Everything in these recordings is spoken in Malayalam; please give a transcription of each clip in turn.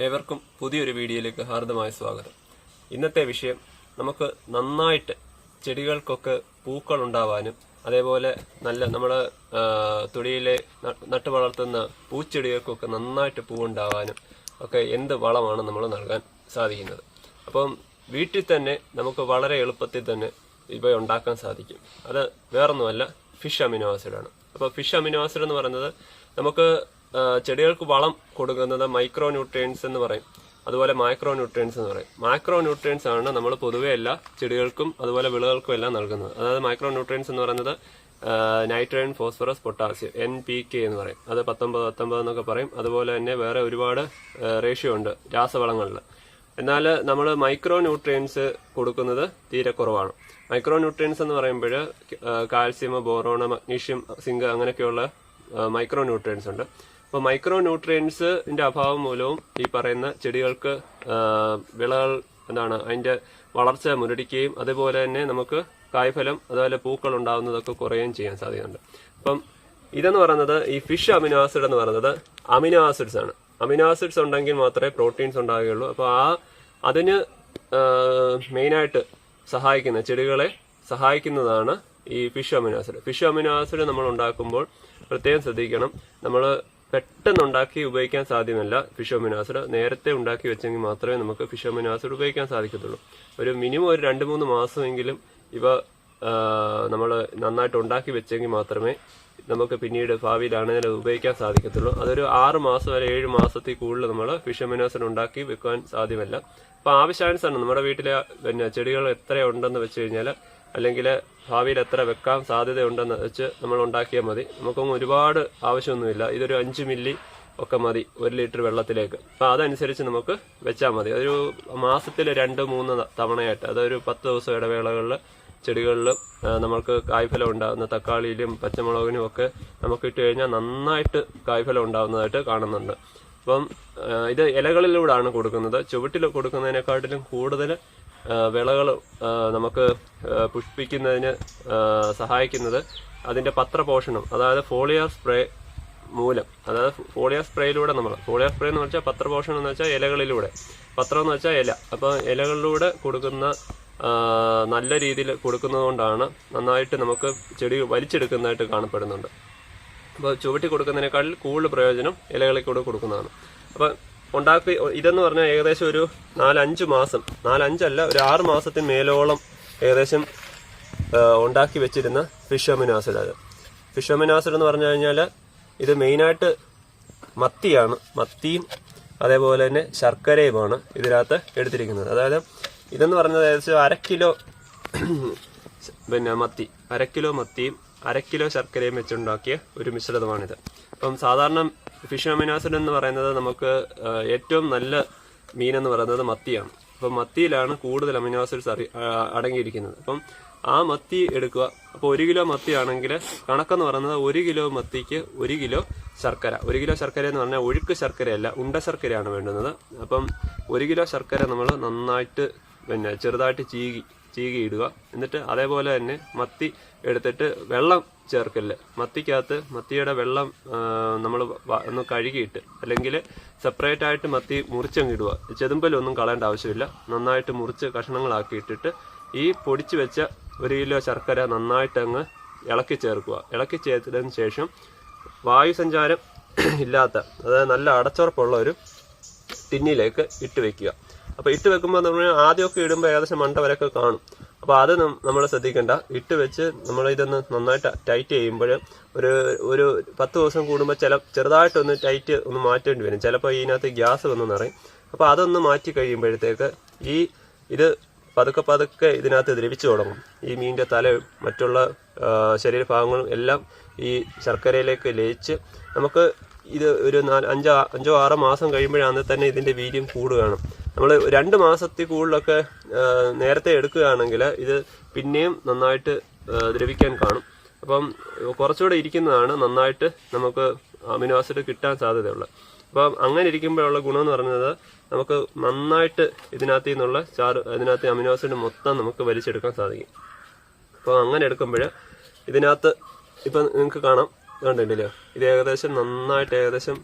ഏവർക്കും പുതിയൊരു വീഡിയോയിലേക്ക് ഹാർദമായ സ്വാഗതം. ഇന്നത്തെ വിഷയം നമുക്ക് നന്നായിട്ട് ചെടികൾക്കൊക്കെ പൂക്കൾ ഉണ്ടാവാനും അതേപോലെ നല്ല നമ്മുടെ തൊടിയിലെ നട്ടു വളർത്തുന്ന പൂച്ചെടികൾക്കൊക്കെ നന്നായിട്ട് പൂവുണ്ടാവാനും ഒക്കെ എന്ത് വളമാണ് നമ്മൾ നൽകാൻ സാധിക്കുന്നത്. അപ്പം വീട്ടിൽ തന്നെ നമുക്ക് വളരെ എളുപ്പത്തിൽ തന്നെ ഇവ ഉണ്ടാക്കാൻ സാധിക്കും. അത് വേറൊന്നുമല്ല, ഫിഷ് അമിനോ ആസിഡാണ്. അപ്പോൾ ഫിഷ് അമിനോ ആസിഡ് എന്ന് പറയുന്നത് നമുക്ക് ചെടികൾക്ക് വളം കൊടുക്കുന്നത് മൈക്രോ ന്യൂട്രിയൻസ് എന്ന് പറയും, അതുപോലെ മൈക്രോ ന്യൂട്രിയൻസ് എന്ന് പറയും. മൈക്രോ ന്യൂട്രിയൻസ് ആണ് നമ്മൾ പൊതുവെ എല്ലാ ചെടികൾക്കും അതുപോലെ വിളകൾക്കും എല്ലാം നൽകുന്നത്. അതായത് മൈക്രോ ന്യൂട്രിയൻസ് എന്ന് പറയുന്നത് നൈട്രജൻ, ഫോസ്ഫറസ്, പൊട്ടാസ്യം, NPK എന്ന് പറയും. അത് 19 എന്നൊക്കെ പറയും. അതുപോലെ തന്നെ വേറെ ഒരുപാട് റേഷ്യോ ഉണ്ട് രാസവളങ്ങളിൽ. എന്നാൽ നമ്മൾ മൈക്രോ ന്യൂട്രിയൻസ് കൊടുക്കുന്നത് തീരെ കുറവാണ്. മൈക്രോ ന്യൂട്രിയൻസ് എന്ന് പറയുമ്പോൾ കാൽസ്യം, ബോറോൺ, മഗ്നീഷ്യം, സിങ്ക് അങ്ങനെയൊക്കെയുള്ള മൈക്രോ ന്യൂട്രിയൻസ് ഉണ്ട്. അപ്പോൾ മൈക്രോ ന്യൂട്രിയൻസിന്റെ അഭാവം മൂലവും ഈ പറയുന്ന ചെടികൾക്ക് വിളകൾ അതിന്റെ വളർച്ച മുരടിക്കുകയും അതുപോലെ തന്നെ നമുക്ക് കായ്ഫലം അതുപോലെ പൂക്കൾ ഉണ്ടാകുന്നതൊക്കെ കുറയുകയും ചെയ്യാൻ സാധ്യതയുണ്ട്. അപ്പം ഇതെന്ന് പറയുന്നത് ഈ ഫിഷ് അമിനോ ആസിഡ് എന്ന് പറയുന്നത് അമിനോ ആസിഡ്സ് ആണ്. അമിനോ ആസിഡ്സ് ഉണ്ടെങ്കിൽ മാത്രമേ പ്രോട്ടീൻസ് ഉണ്ടാവുകയുള്ളൂ. അപ്പോൾ അതിന് മെയിനായിട്ട് സഹായിക്കുന്ന ചെടികളെ സഹായിക്കുന്നതാണ് ഈ fish amino acid. Fish amino acid നമ്മൾ ഉണ്ടാക്കുമ്പോൾ പ്രത്യേകം ശ്രദ്ധിക്കണം. നമ്മൾ പെട്ടെന്ന് ഉണ്ടാക്കി ഉപയോഗിക്കാൻ സാധ്യമല്ല. ഫിഷ് അമിനോ ആസിഡ് നേരത്തെ ഉണ്ടാക്കി വെച്ചെങ്കിൽ മാത്രമേ നമുക്ക് ഫിഷ് അമിനോ ആസിഡ് ഉപയോഗിക്കാൻ സാധിക്കത്തുള്ളൂ. ഒരു മിനിമം ഒരു 2-3 മാസമെങ്കിലും ഇവ നമ്മൾ നന്നായിട്ട് ഉണ്ടാക്കി വെച്ചെങ്കിൽ മാത്രമേ നമുക്ക് പിന്നീട് ഭാവിയിലാണെങ്കിൽ ഉപയോഗിക്കാൻ സാധിക്കത്തുള്ളൂ. അതൊരു 6 മാസം വരെ 7 മാസത്തിൽ കൂടുതൽ നമ്മൾ ഫിഷ് അമിനോ ആസിഡ് ഉണ്ടാക്കി വെക്കാൻ സാധ്യമല്ല. അപ്പൊ ആവശ്യാനുസരണം നമ്മുടെ വീട്ടിലെ ചെടികൾ എത്രയുണ്ടെന്ന് വെച്ച് കഴിഞ്ഞാൽ അല്ലെങ്കിൽ ഭാവിയിൽ എത്ര വെക്കാൻ സാധ്യതയുണ്ടെന്ന് വെച്ച് നമ്മൾ ഉണ്ടാക്കിയാൽ മതി. നമുക്കൊന്നും ഒരുപാട് ആവശ്യമൊന്നുമില്ല. ഇതൊരു 5 മില്ലി ഒക്കെ മതി 1 ലിറ്റർ വെള്ളത്തിലേക്ക്. അപ്പൊ അതനുസരിച്ച് നമുക്ക് വെച്ചാൽ മതി. ഒരു മാസത്തിൽ 2-3 തവണയായിട്ട്, അതൊരു 10 ദിവസം ഇടവേളകളിൽ ചെടികളിൽ നമുക്ക് കായ്ഫലം ഉണ്ടാകുന്ന തക്കാളിയിലും പച്ചമുളകിനും ഒക്കെ നമുക്ക് ഇട്ട് കഴിഞ്ഞാൽ നന്നായിട്ട് കായ്ഫലം ഉണ്ടാകുന്നതായിട്ട് കാണുന്നുണ്ട്. അപ്പം ഇത് ഇലകളിലൂടെയാണ് കൊടുക്കുന്നത്. ചുവട്ടിൽ കൊടുക്കുന്നതിനെക്കാട്ടിലും കൂടുതൽ വിളകൾ നമുക്ക് പുഷ്പിക്കുന്നതിന് സഹായിക്കുന്നത് അതിന്റെ പത്രപോഷണം, അതായത് ഫോളിയർ സ്പ്രേ മൂലം. അതായത് ഫോളിയർ സ്പ്രേയിലൂടെ ഫോളിയർ സ്പ്രേ എന്ന് വെച്ചാൽ പത്രപോഷണം എന്ന് വെച്ചാൽ ഇലകളിലൂടെ, പത്രം എന്ന് വെച്ചാൽ ഇല. അപ്പോൾ ഇലകളിലൂടെ കൊടുക്കുന്ന നല്ല രീതിയിൽ കൊടുക്കുന്നത് കൊണ്ടാണ് നന്നായിട്ട് നമുക്ക് ചെടി വലിച്ചെടുക്കുന്നതായിട്ട് കാണപ്പെടുന്നുണ്ട്. അപ്പോൾ ചുവട്ടി കൊടുക്കുന്നതിനേക്കാൾ കൂടുതൽ പ്രയോജനം ഇലകളിൽ കൂടെ കൊടുക്കുന്നതാണ്. അപ്പം ഇതെന്ന് പറഞ്ഞാൽ ഏകദേശം ഒരു 4-5 മാസം, 4-5 അല്ല, ഒരു 6 മാസത്തിന് മേലോളം ഏകദേശം ഉണ്ടാക്കി വെച്ചിരുന്ന ഫിഷ് അമിനോ ആസിഡ്. അത് ഫിഷ് അമിനോ ആസിഡ് എന്ന് പറഞ്ഞു കഴിഞ്ഞാൽ ഇത് മെയിനായിട്ട് മത്തിയും അതേപോലെ തന്നെ ശർക്കരയുമാണ് ഇതിനകത്ത് എടുത്തിരിക്കുന്നത്. അതായത് ഇതെന്ന് പറഞ്ഞത് ഏകദേശം 1/2 കിലോ അര കിലോ മത്തിയും 1/2 കിലോ ശർക്കരയും വെച്ചുണ്ടാക്കിയ ഒരു മിശ്രിതമാണിത്. അപ്പം സാധാരണ ഫിഷ് അമിനോ ആസിഡ് എന്ന് പറയുന്നത് നമുക്ക് ഏറ്റവും നല്ല മീനെന്ന് പറയുന്നത് മത്തിയാണ്. അപ്പം മത്തിയിലാണ് കൂടുതൽ അമിനോ ആസിഡ്സ് അടങ്ങിയിരിക്കുന്നത്. അപ്പം ആ മത്തി എടുക്കുക. അപ്പോൾ 1 കിലോ മത്തി ആണെങ്കിൽ കണക്കെന്ന് പറയുന്നത് 1 കിലോ മത്തിക്ക് 1 കിലോ ശർക്കര. 1 കിലോ ശർക്കര എന്ന് പറഞ്ഞാൽ ഒഴുക്ക് ശർക്കരയല്ല, ഉണ്ട ശർക്കരയാണ് വേണ്ടുന്നത്. അപ്പം 1 കിലോ ശർക്കര നമ്മൾ നന്നായിട്ട് ചെറുതായിട്ട് ചീകി ഇടുക. എന്നിട്ട് അതേപോലെ തന്നെ മത്തി എടുത്തിട്ട് വെള്ളം ചേർക്കല്. മത്തിയുടെ വെള്ളം നമ്മൾ ഒന്ന് കഴുകിയിട്ട് അല്ലെങ്കിൽ സെപ്പറേറ്റ് ആയിട്ട് മത്തി മുറിച്ചങ്ങിടുക. ചെതുമ്പലൊന്നും കളയേണ്ട ആവശ്യമില്ല. നന്നായിട്ട് മുറിച്ച് കഷ്ണങ്ങളാക്കി ഇട്ടിട്ട് ഈ പൊടിച്ചു വെച്ച 1 കിലോ ശർക്കര നന്നായിട്ട് അങ്ങ് ഇളക്കി ചേർക്കുക. ഇളക്കി ചേർത്തതിന് ശേഷം വായുസഞ്ചാരം ഇല്ലാത്ത, അതായത് നല്ല അടച്ചുറപ്പുള്ള ഒരു ടിന്നിലേക്ക് ഇട്ട് വെക്കുക. അപ്പൊ ഇട്ട് വെക്കുമ്പോൾ നമ്മൾ ആദ്യമൊക്കെ ഇടുമ്പോൾ ഏകദേശം മണ്ട വരെയൊക്കെ കാണും. അപ്പൊ അത് നമ്മൾ ശ്രദ്ധിക്കേണ്ട. ഇട്ട് വെച്ച് നമ്മൾ ഇതൊന്ന് നന്നായിട്ട് ടൈറ്റ് ചെയ്യുമ്പോൾ ഒരു 10 ദിവസം കൂടുമ്പോൾ ചെറുതായിട്ടൊന്ന് ടൈറ്റ് ഒന്ന് മാറ്റേണ്ടി വരും. ചിലപ്പോൾ ഇതിനകത്ത് ഗ്യാസ് വന്ന് നിറയും. അപ്പൊ അതൊന്ന് മാറ്റി കഴിയുമ്പോഴത്തേക്ക് ഇത് പതുക്കെ ഇതിനകത്ത് ദ്രവിച്ചു തുടങ്ങും. ഈ മീനിന്റെ തലയും മറ്റുള്ള ശരീരഭാഗങ്ങളും എല്ലാം ഈ ശർക്കരയിലേക്ക് ലയിച്ച് നമുക്ക് ഇത് ഒരു 5-6 മാസം കഴിയുമ്പോഴാണ് തന്നെ ഇതിന്റെ വീര്യം കൂടുകയാണ്. നമ്മൾ 2 മാസത്തിൽ കൂടുതലൊക്കെ നേരത്തെ എടുക്കുകയാണെങ്കിൽ ഇത് പിന്നെയും നന്നായിട്ട് ദ്രവിക്കാൻ കാണും. അപ്പം കുറച്ചുകൂടെ ഇരിക്കുന്നതാണ് നന്നായിട്ട് നമുക്ക് അമിനോ ആസിഡ് കിട്ടാൻ സാധ്യതയുള്ളത്. അപ്പം അങ്ങനെ ഇരിക്കുമ്പോഴുള്ള ഗുണം എന്ന് പറയുന്നത് നമുക്ക് നന്നായിട്ട് ഇതിനകത്ത് അമിനോ ആസിഡ് മൊത്തം നമുക്ക് വലിച്ചെടുക്കാൻ സാധിക്കും. അപ്പോൾ അങ്ങനെ എടുക്കുമ്പോൾ ഇതിനകത്ത് ഇപ്പം നിങ്ങൾക്ക് കാണാം കണ്ടില്ലയോ, ഇത് ഏകദേശം നന്നായിട്ട് ഏകദേശം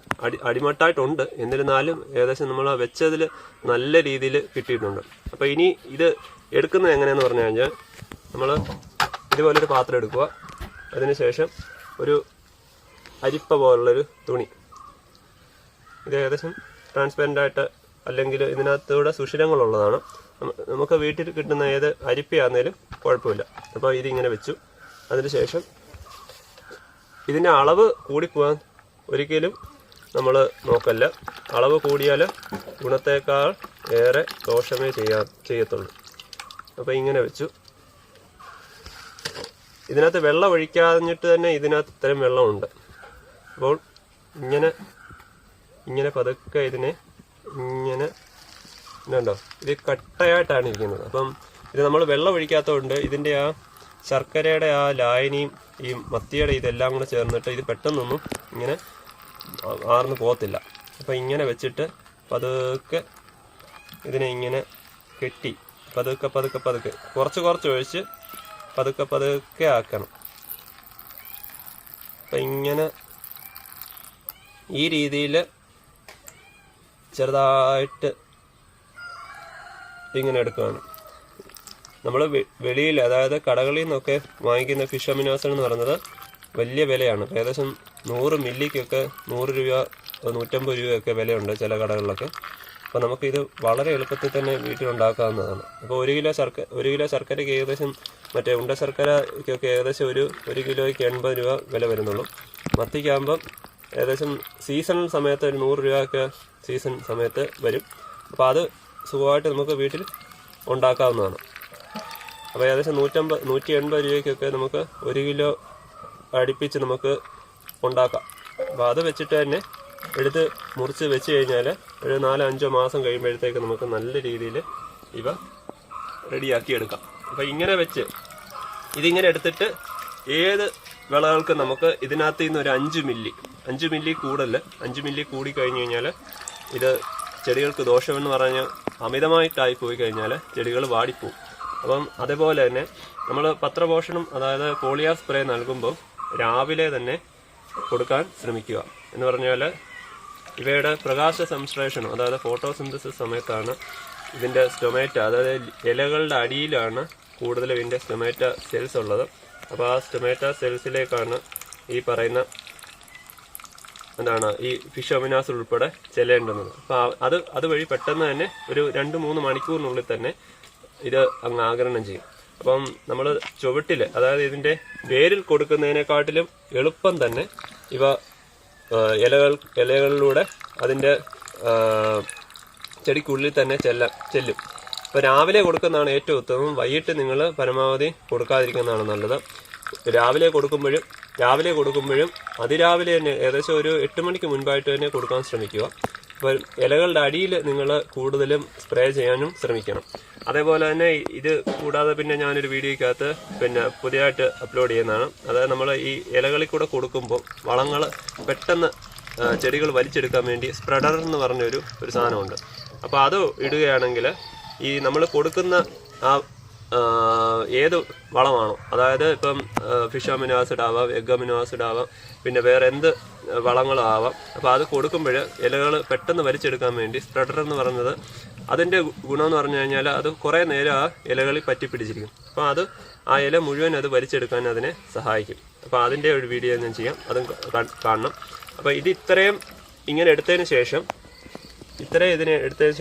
അടിമട്ടായിട്ടുണ്ട്. എന്നിരുന്നാലും ഏകദേശം നമ്മൾ വെച്ചതിൽ നല്ല രീതിയിൽ കിട്ടിയിട്ടുണ്ട്. അപ്പോൾ ഇനി ഇത് എടുക്കുന്നത് എങ്ങനെയാണെന്ന് പറഞ്ഞു കഴിഞ്ഞാൽ നമ്മൾ ഇതുപോലൊരു പാത്രം എടുക്കുക. അതിനുശേഷം ഒരു അരിപ്പ പോലുള്ളൊരു തുണി, ഇത് ഏകദേശം ട്രാൻസ്പെറൻ്റ് ആയിട്ട് അല്ലെങ്കിൽ ഇതിനകത്തൂടെ സുഷിരങ്ങളുള്ളതാണ്. നമുക്ക് വീട്ടിൽ കിട്ടുന്ന ഏത് അരിപ്പയാണെങ്കിലും കുഴപ്പമില്ല. അപ്പോൾ ഇതിങ്ങനെ വെച്ചു. അതിനുശേഷം ഇതിൻ്റെ അളവ് കൂടിപ്പോകാൻ ഒരിക്കലും നമ്മൾ നോക്കല്ല. അളവ് കൂടിയാൽ ഗുണത്തേക്കാൾ ഏറെ ദോഷമേ ചെയ്യത്തുള്ളൂ. അപ്പോൾ ഇങ്ങനെ വെച്ചു. ഇതിനകത്ത് വെള്ളം ഒഴിക്കാഞ്ഞിട്ട് തന്നെ ഇതിനകത്ത് ഇത്രയും വെള്ളമുണ്ട്. അപ്പോൾ ഇങ്ങനെ പതുക്കെ ഇതിനെ ഇങ്ങനെ ഇതുണ്ടോ, ഇത് കട്ടയായിട്ടാണ് ഇരിക്കുന്നത്. അപ്പം ഇത് നമ്മൾ വെള്ളം ഒഴിക്കാത്തതുകൊണ്ട് ഇതിൻ്റെ ആ ശർക്കരയുടെ ആ ലായനിയും ഈ മത്തിയുടെ ഇതെല്ലാം കൂടെ ചേർന്നിട്ട് ഇത് പെട്ടെന്നൊന്നും ഇങ്ങനെ ആർന്ന് പോകത്തില്ല. അപ്പം ഇങ്ങനെ വെച്ചിട്ട് പതുക്കെ ഇതിനെ ഇങ്ങനെ കെട്ടി പതുക്കെ കുറച്ച് ഒഴിച്ച് പതുക്കെ ആക്കണം. അപ്പം ഇങ്ങനെ ഈ രീതിയിൽ ചെറുതായിട്ട് ഇങ്ങനെ എടുക്കുകയാണ്. നമ്മൾ വെളിയിൽ, അതായത് കടകളിൽ നിന്നൊക്കെ വാങ്ങിക്കുന്ന ഫിഷ് അമിനോ ആസിഡ് എന്ന് പറയുന്നത് വലിയ വിലയാണ്. ഏകദേശം 100 മില്ലിക്കൊക്കെ 100 രൂപ 150 രൂപയൊക്കെ വിലയുണ്ട് ചില കടകളിലൊക്കെ. അപ്പോൾ നമുക്കിത് വളരെ എളുപ്പത്തിൽ തന്നെ വീട്ടിലുണ്ടാക്കാവുന്നതാണ്. അപ്പോൾ ഒരു കിലോ ശർക്കരയ്ക്ക് ഏകദേശം മറ്റേ ഉണ്ട ശർക്കരയ്ക്കൊക്കെ ഏകദേശം ഒരു കിലോയ്ക്ക് 80 രൂപ വില വരുന്നുള്ളൂ. മത്തിക്കാകുമ്പം ഏകദേശം സീസണൽ സമയത്ത് ഒരു 100 രൂപയൊക്കെ സീസൺ സമയത്ത് വരും. അപ്പോൾ അത് സുഖമായിട്ട് നമുക്ക് വീട്ടിൽ ഉണ്ടാക്കാവുന്നതാണ്. അപ്പോൾ ഏകദേശം 180 രൂപയ്ക്കൊക്കെ നമുക്ക് 1 കിലോ അടുപ്പിച്ച് നമുക്ക് ഉണ്ടാക്കാം. അപ്പോൾ അത് വെച്ചിട്ട് തന്നെ എടുത്ത് മുറിച്ച് വെച്ച് കഴിഞ്ഞാൽ ഒരു 4-5 മാസം കഴിയുമ്പോഴത്തേക്ക് നമുക്ക് നല്ല രീതിയിൽ ഇവ റെഡിയാക്കി എടുക്കാം. അപ്പോൾ ഇങ്ങനെ വെച്ച് ഇതിങ്ങനെ എടുത്തിട്ട് ഏത് വിളകൾക്ക് നമുക്ക് ഇതിനകത്ത് നിന്ന് ഒരു 5 മില്ലി കൂടുതൽ 5 മില്ലി കൂടി കഴിഞ്ഞ് കഴിഞ്ഞാൽ ഇത് ചെടികൾക്ക് ദോഷമെന്ന് പറഞ്ഞാൽ അമിതമായിട്ടായി പോയി കഴിഞ്ഞാൽ ചെടികൾ വാടിപ്പോവും. അപ്പം അതേപോലെ തന്നെ നമ്മൾ പത്രപോഷണം, അതായത് പോളിയാർ സ്പ്രേ നൽകുമ്പോൾ രാവിലെ തന്നെ കൊടുക്കാൻ ശ്രമിക്കുക. എന്ന് പറഞ്ഞാൽ ഇവയുടെ പ്രകാശ സംശ്ലേഷണം, അതായത് ഫോട്ടോസിന്തസിസ് സമയത്താണ് ഇതിൻ്റെ സ്റ്റൊമാറ്റ, അതായത് ഇലകളുടെ അടിയിലാണ് കൂടുതലും ഇതിൻ്റെ സ്റ്റൊമാറ്റ സെൽസ് ഉള്ളത്. അപ്പോൾ ആ സ്റ്റൊമാറ്റ സെൽസിലേക്കാണ് ഈ പറയുന്ന ഈ ഫിഷ് അമിനോ ആസിഡ് ഉൾപ്പെടെ ചെല്ലേണ്ടുന്നത്. അപ്പോൾ അതുവഴി പെട്ടെന്ന് തന്നെ ഒരു 2-3 മണിക്കൂറിനുള്ളിൽ തന്നെ ഇത് അങ്ങ് ആഗിരണം ചെയ്യും. അപ്പം നമ്മൾ ചുവട്ടിൽ, അതായത് ഇതിൻ്റെ വേരിൽ കൊടുക്കുന്നതിനെക്കാട്ടിലും എളുപ്പം തന്നെ ഇവ ഇലകളിലൂടെ അതിൻ്റെ ചെടിക്കുള്ളിൽ തന്നെ ചെല്ലും. അപ്പോൾ രാവിലെ കൊടുക്കുന്നതാണ് ഏറ്റവും ഉത്തമം. വൈകിട്ട് നിങ്ങൾ പരമാവധി കൊടുക്കാതിരിക്കുന്നതാണ് നല്ലത്. രാവിലെ കൊടുക്കുമ്പോഴും അതിരാവിലെ തന്നെ ഏകദേശം ഒരു 8 മണിക്ക് മുൻപായിട്ട് തന്നെ കൊടുക്കാൻ ശ്രമിക്കുക. അപ്പോൾ ഇലകളുടെ അടിയിൽ നിങ്ങൾ കൂടുതലും സ്പ്രേ ചെയ്യാനും ശ്രമിക്കണം. അതേപോലെ തന്നെ ഇത് കൂടാതെ പിന്നെ ഞാനൊരു വീഡിയോയ്ക്കകത്ത് പുതിയതായിട്ട് അപ്ലോഡ് ചെയ്യുന്നതാണ്. അതായത് നമ്മൾ ഈ ഇലകളിൽ കൂടെ കൊടുക്കുമ്പോൾ വളങ്ങൾ പെട്ടെന്ന് ചെടികൾ വലിച്ചെടുക്കാൻ വേണ്ടി സ്പ്രെഡർ എന്ന് പറഞ്ഞൊരു സാധനമുണ്ട്. അപ്പോൾ അത് ഇടുകയാണെങ്കിൽ ഈ നമ്മൾ കൊടുക്കുന്ന ആ ഏത് വളമാണോ, അതായത് ഇപ്പം ഫിഷ് അമിനോ ആസിഡ് ആവാം, എഗ് അമിനോ ആസിഡ് ആവാം, പിന്നെ വേറെ എന്ത് വളങ്ങളും ആവാം. അപ്പോൾ അത് കൊടുക്കുമ്പോൾ ഇലകൾ പെട്ടെന്ന് വലിച്ചെടുക്കാൻ വേണ്ടി സ്പ്രെഡർ എന്ന് പറയുന്നത് അതിൻ്റെ ഗുണമെന്ന് പറഞ്ഞു കഴിഞ്ഞാൽ അത് കുറേ നേരം ആ ഇലകളിൽ പറ്റിപ്പിടിച്ചിരിക്കും. അപ്പോൾ അത് ആ ഇല മുഴുവൻ അത് വലിച്ചെടുക്കാൻ അതിനെ സഹായിക്കും. അപ്പോൾ അതിൻ്റെ ഒരു വീഡിയോ ഞാൻ ചെയ്യാം, അതും കാണണം. അപ്പോൾ ഇത് ഇത്രയും എടുത്തതിന്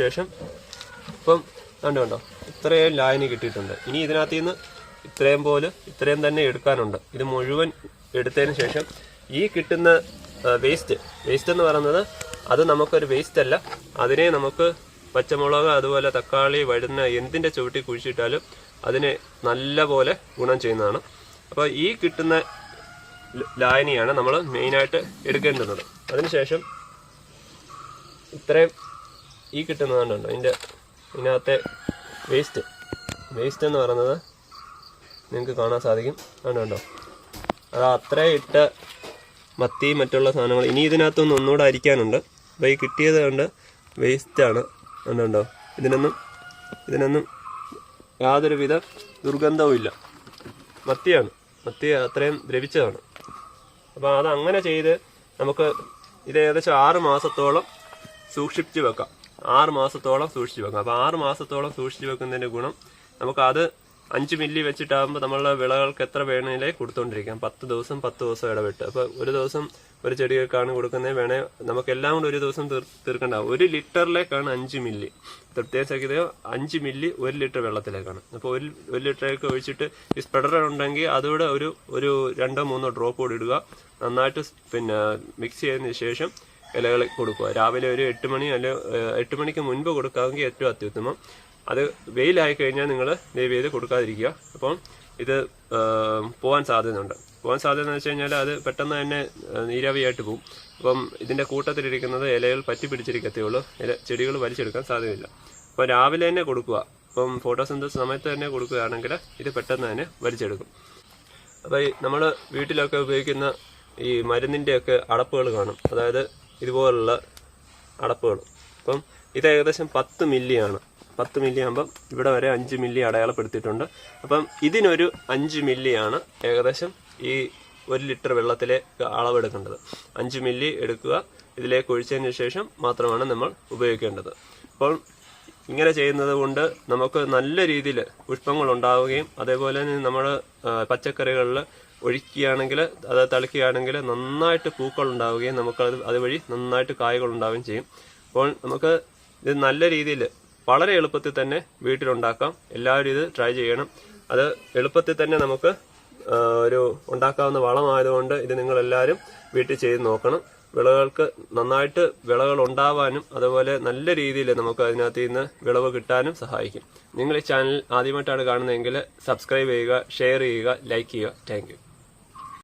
ശേഷം ഇപ്പം കണ്ടോ ഇത്രയും ലായനി കിട്ടിയിട്ടുണ്ട്. ഇനി ഇതിനകത്ത് നിന്ന് ഇത്രയും തന്നെ എടുക്കാനുണ്ട്. ഇത് മുഴുവൻ എടുത്തതിന് ശേഷം ഈ കിട്ടുന്ന വേസ്റ്റ് എന്ന് പറയുന്നത് അത് നമുക്കൊരു വേസ്റ്റ് അല്ല. അതിനെ നമുക്ക് പച്ചമുളക്, അതുപോലെ തക്കാളി, വഴുതന എന്തിൻ്റെ ചുവട്ടി കുഴിച്ചിട്ടാലും അതിനെ നല്ല പോലെ ഗുണം ചെയ്യുന്നതാണ്. അപ്പോൾ ഈ കിട്ടുന്ന ലായനിയാണ് നമ്മൾ മെയിനായിട്ട് എടുക്കേണ്ടുന്നത്. അതിനുശേഷം ഇത്രയും ഈ കിട്ടുന്നതുകൊണ്ടുണ്ട് ഇതിനകത്തെ വേസ്റ്റ് എന്ന് പറയുന്നത് നിങ്ങൾക്ക് കാണാൻ സാധിക്കും. കണ്ടോ, അത് അത്രയും ഇട്ട മത്തി മറ്റുള്ള സാധനങ്ങൾ ഇനി ഇതിനകത്തൊന്നും ഒന്നുകൂടെ അരിക്കാനുണ്ട്. അപ്പോൾ ഈ കിട്ടിയത് കൊണ്ട് വേസ്റ്റാണ്. കണ്ടോ, ഇതിനൊന്നും യാതൊരുവിധ ദുർഗന്ധവും ഇല്ല. മത്തി അത്രയും ദ്രവിച്ചതാണ്. അപ്പോൾ അത് അങ്ങനെ ചെയ്ത് നമുക്ക് ഇത് ഏകദേശം 6 മാസത്തോളം സൂക്ഷിച്ച് വെക്കാം. 6 മാസത്തോളം സൂക്ഷിച്ച് വെക്കാം. അപ്പോൾ 6 മാസത്തോളം സൂക്ഷിച്ച് വെക്കുന്നതിൻ്റെ ഗുണം നമുക്കത് 5 മില്ലി വെച്ചിട്ടാകുമ്പോൾ നമ്മളുടെ വിളകൾക്ക് എത്ര വേണേലേ കൊടുത്തുകൊണ്ടിരിക്കാം. 10 ദിവസം 10 ദിവസം ഇടവിട്ട്. അപ്പോൾ ഒരു ദിവസം ഒരു ചെടികൾക്കാണ് കൊടുക്കുന്നത്, വേണേ നമുക്ക് എല്ലാം കൂടെ ഒരു ദിവസം തീർക്കണ്ടാവും. 1 ലിറ്ററിലേക്കാണ് 5 മില്ലി. പ്രത്യേകം ശ്രദ്ധിക്കുക, 5 മില്ലി 1 ലിറ്റർ വെള്ളത്തിലേക്കാണ്. അപ്പോൾ 1 ലിറ്ററിലേക്ക് ഒഴിച്ചിട്ട് ഈ സ്പ്രെഡർ ഉണ്ടെങ്കിൽ അതുകൂടെ ഒരു 2-3 ഡ്രോപ്പ് കൂടി ഇടുക. നന്നായിട്ട് മിക്സ് ചെയ്തതിന് ശേഷം ഇലകൾ കൊടുക്കുക. രാവിലെ ഒരു 8 മണി അല്ലെങ്കിൽ 8 മണിക്ക് മുൻപ് കൊടുക്കാമെങ്കിൽ ഏറ്റവും അത്യുത്തമം. അത് വെയിലായി കഴിഞ്ഞാൽ നിങ്ങൾ ദയവ് ചെയ്ത് കൊടുക്കാതിരിക്കുക. അപ്പം ഇത് പോകാൻ സാധ്യതയുണ്ട്. പോകാൻ സാധ്യത എന്ന് വെച്ച് കഴിഞ്ഞാൽ അത് പെട്ടെന്ന് തന്നെ നീരാവിയായിട്ട് പോകും. അപ്പം ഇതിൻ്റെ കൂട്ടത്തിലിരിക്കുന്നത് ഇലകൾ പറ്റി പിടിച്ചിരിക്കത്തേയുള്ളൂ. ചെടികൾ വലിച്ചെടുക്കാൻ സാധ്യതയില്ല. അപ്പോൾ രാവിലെ തന്നെ കൊടുക്കുക. അപ്പം ഫോട്ടോസിന്തസിസ് സമയത്ത് തന്നെ കൊടുക്കുകയാണെങ്കിൽ ഇത് പെട്ടെന്ന് തന്നെ വലിച്ചെടുക്കും. അപ്പോൾ നമ്മൾ വീട്ടിലൊക്കെ ഉപയോഗിക്കുന്ന ഈ മരുന്നിൻ്റെയൊക്കെ അടപ്പുകൾ കാണും, അതായത് ഇതുപോലുള്ള അടപ്പുകൾ. അപ്പം ഇത് ഏകദേശം 10 മില്ലിയാണ്. 10 മില്ലി ആകുമ്പം ഇവിടെ വരെ 5 മില്ലി അടയാളപ്പെടുത്തിയിട്ടുണ്ട്. അപ്പം ഇതിനൊരു 5 മില്ലിയാണ് ഏകദേശം ഈ 1 ലിറ്റർ വെള്ളത്തിലെ അളവെടുക്കേണ്ടത്. 5 മില്ലി എടുക്കുക. ഇതിലേക്ക് ഒഴിച്ചതിന് ശേഷം മാത്രമാണ് നമ്മൾ ഉപയോഗിക്കേണ്ടത്. അപ്പോൾ ഇങ്ങനെ ചെയ്യുന്നത് കൊണ്ട് നമുക്ക് നല്ല രീതിയിൽ പുഷ്പങ്ങൾ ഉണ്ടാവുകയും അതേപോലെ തന്നെ നമ്മൾ പച്ചക്കറികളിൽ ഒഴിക്കുകയാണെങ്കിൽ, അത് തളിക്കുകയാണെങ്കിൽ നന്നായിട്ട് പൂക്കൾ ഉണ്ടാവുകയും നമുക്കത് അതുവഴി നന്നായിട്ട് കായ്കൾ ഉണ്ടാവുകയും ചെയ്യും. അപ്പോൾ നമുക്ക് ഇത് നല്ല രീതിയിൽ വളരെ എളുപ്പത്തിൽ തന്നെ വീട്ടിലുണ്ടാക്കാം. എല്ലാവരും ഇത് ട്രൈ ചെയ്യണം. അത് എളുപ്പത്തിൽ തന്നെ നമുക്ക് ഉണ്ടാക്കാവുന്ന വളമായതുകൊണ്ട് ഇത് നിങ്ങളെല്ലാവരും വീട്ടിൽ ചെയ്ത് നോക്കണം. വിളകൾക്ക് നന്നായിട്ട് വിളകൾ ഉണ്ടാവാനും അതുപോലെ നല്ല രീതിയിൽ നമുക്ക് അതിനകത്ത് നിന്ന് വിളവ് കിട്ടാനും സഹായിക്കും. നിങ്ങൾ ഈ ചാനൽ ആദ്യമായിട്ടാണ് കാണുന്നതെങ്കിൽ സബ്സ്ക്രൈബ് ചെയ്യുക, ഷെയർ ചെയ്യുക, ലൈക്ക് ചെയ്യുക. Thank you.